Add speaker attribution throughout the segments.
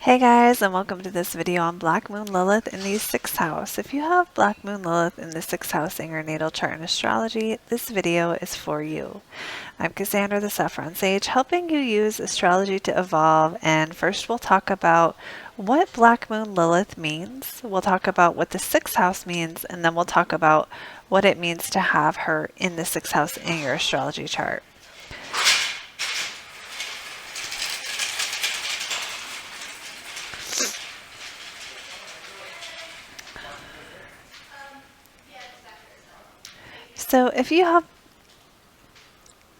Speaker 1: Hey guys, and welcome to this video on Black Moon Lilith in the 6th house. If you have Black Moon Lilith in the 6th house in your natal chart in astrology, this video is for you. I'm Cassandra, the Saffron Sage, helping you use astrology to evolve, and first we'll talk about what Black Moon Lilith means. We'll talk about what the 6th house means, and then we'll talk about what it means to have her in the 6th house in your astrology chart.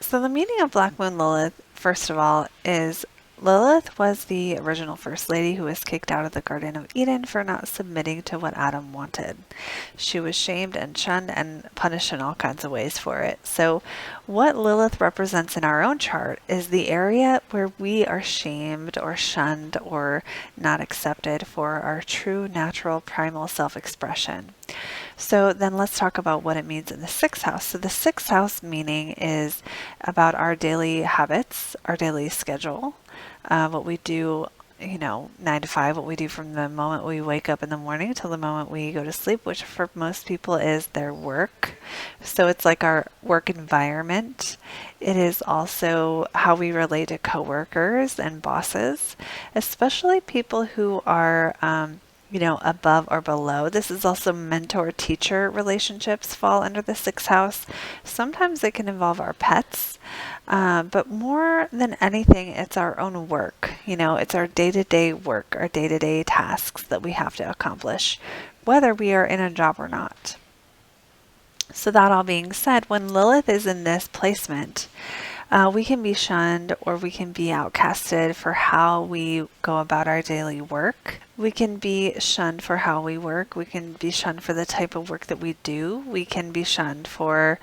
Speaker 1: So the meaning of Black Moon Lilith, first of all, is Lilith was the original First Lady who was kicked out of the Garden of Eden for not submitting to what Adam wanted. She was shamed and shunned and punished in all kinds of ways for it. So what Lilith represents in our own chart is the area where we are shamed or shunned or not accepted for our true, natural, primal self-expression. So then let's talk about what it means in the 6th house. So the 6th house meaning is about our daily habits, our daily schedule, what we do, 9 to 5, what we do from the moment we wake up in the morning till the moment we go to sleep, which for most people is their work. So it's like our work environment. It is also how we relate to coworkers and bosses, especially people who are above or below. This is also mentor-teacher relationships fall under the 6th house. Sometimes it can involve our pets, but more than anything, it's our own work. It's our day-to-day work, our day-to-day tasks that we have to accomplish, whether we are in a job or not. So that all being said, when Lilith is in this placement, we can be shunned or we can be outcasted for how we go about our daily work. We can be shunned for how we work. We can be shunned for the type of work that we do. We can be shunned for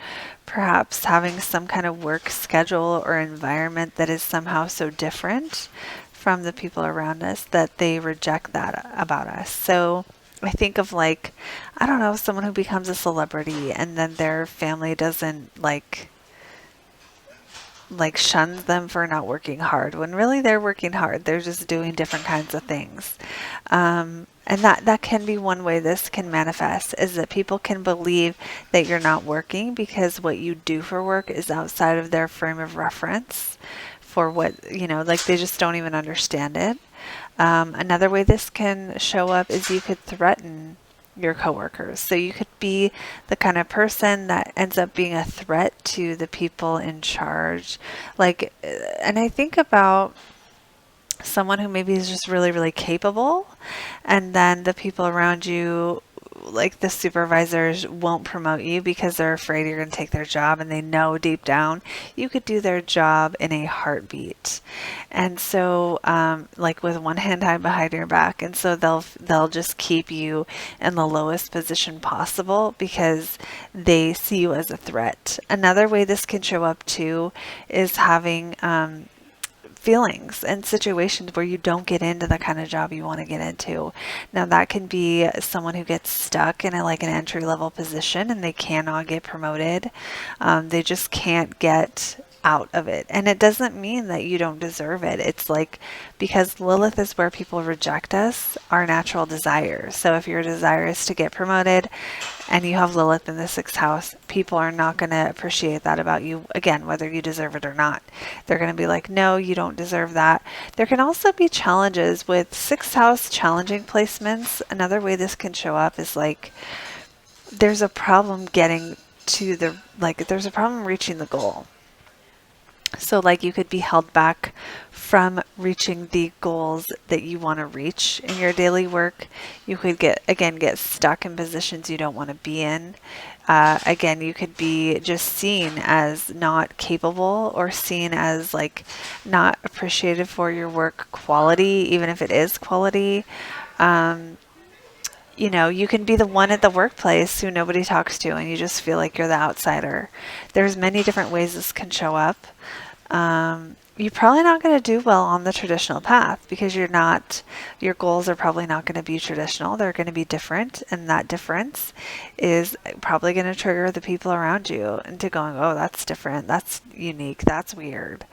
Speaker 1: perhaps having some kind of work schedule or environment that is somehow so different from the people around us that they reject that about us. So I think of someone who becomes a celebrity and then their family doesn't shuns them for not working hard when really they're working hard. They're just doing different kinds of things. And that can be one way this can manifest, is that people can believe that you're not working because what you do for work is outside of their frame of reference for what, they just don't even understand it. Another way this can show up is you could threaten your coworkers. So you could be the kind of person that ends up being a threat to the people in charge. And I think about someone who maybe is just really, really capable, and then the people around you, like the supervisors, won't promote you because they're afraid you're going to take their job, and they know deep down you could do their job in a heartbeat. And so with one hand tied behind your back, and so they'll just keep you in the lowest position possible because they see you as a threat. Another way this can show up too is having feelings and situations where you don't get into the kind of job you want to get into. Now that can be someone who gets stuck in an entry level position and they cannot get promoted. They just can't get out of it. And it doesn't mean that you don't deserve it. It's because Lilith is where people reject us, our natural desires. So if your desire is to get promoted and you have Lilith in the 6th house, people are not going to appreciate that about you, again, whether you deserve it or not. They're going to be like, no, you don't deserve that. There can also be challenges with 6th house challenging placements. Another way this can show up is there's a problem getting to there's a problem reaching the goal. So you could be held back from reaching the goals that you want to reach in your daily work. You could get stuck in positions you don't want to be in. Again, you could be just seen as not capable or seen as not appreciated for your work quality, even if it is quality. You can be the one at the workplace who nobody talks to and you just feel like you're the outsider. There's many different ways this can show up. You're probably not going to do well on the traditional path because your goals are probably not going to be traditional. They're going to be different, and that difference is probably going to trigger the people around you into going, oh, that's different, that's unique, that's weird.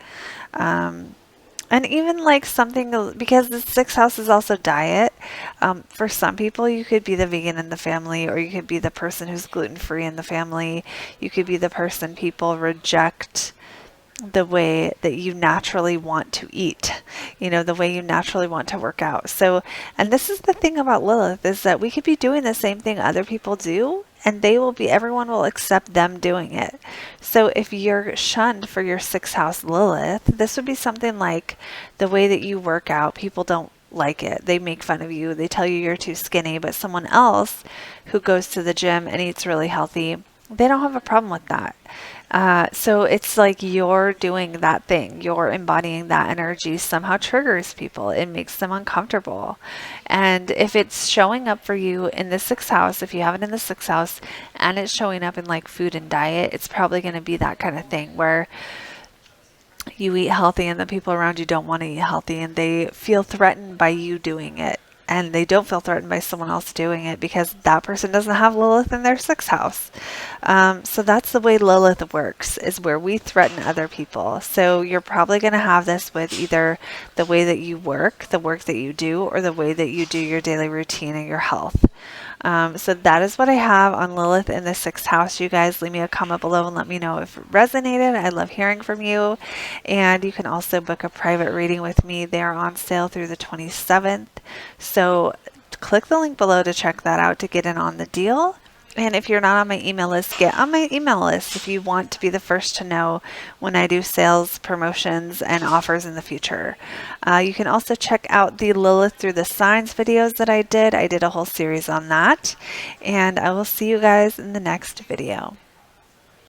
Speaker 1: And even like something, because the sixth house is also diet. For some people, you could be the vegan in the family, or you could be the person who's gluten free in the family. You could be the person people reject the way that you naturally want to eat, the way you naturally want to work out. So, and this is the thing about Lilith, is that we could be doing the same thing other people do, and everyone will accept them doing it. So if you're shunned for your sixth house Lilith, this would be something like the way that you work out. People don't like it. They make fun of you. They tell you you're too skinny, but someone else who goes to the gym and eats really healthy, they don't have a problem with that. So it's like you're doing that thing, you're embodying that energy somehow triggers people. It makes them uncomfortable. And if it's showing up for you in the sixth house, if you have it in the sixth house and it's showing up in like food and diet, it's probably going to be that kind of thing where you eat healthy and the people around you don't want to eat healthy and they feel threatened by you doing it. And they don't feel threatened by someone else doing it because that person doesn't have Lilith in their sixth house. So that's the way Lilith works, is where we threaten other people. So you're probably going to have this with either the way that you work, the work that you do, or the way that you do your daily routine and your health. So that is what I have on Lilith in the sixth house. You guys leave me a comment below and let me know if it resonated. I love hearing from you. And you can also book a private reading with me. They are on sale through the 27th. So click the link below to check that out to get in on the deal. And if you're not on my email list, get on my email list if you want to be the first to know when I do sales, promotions, and offers in the future. You can also check out the Lilith Through the Signs videos that I did. I did a whole series on that. And I will see you guys in the next video.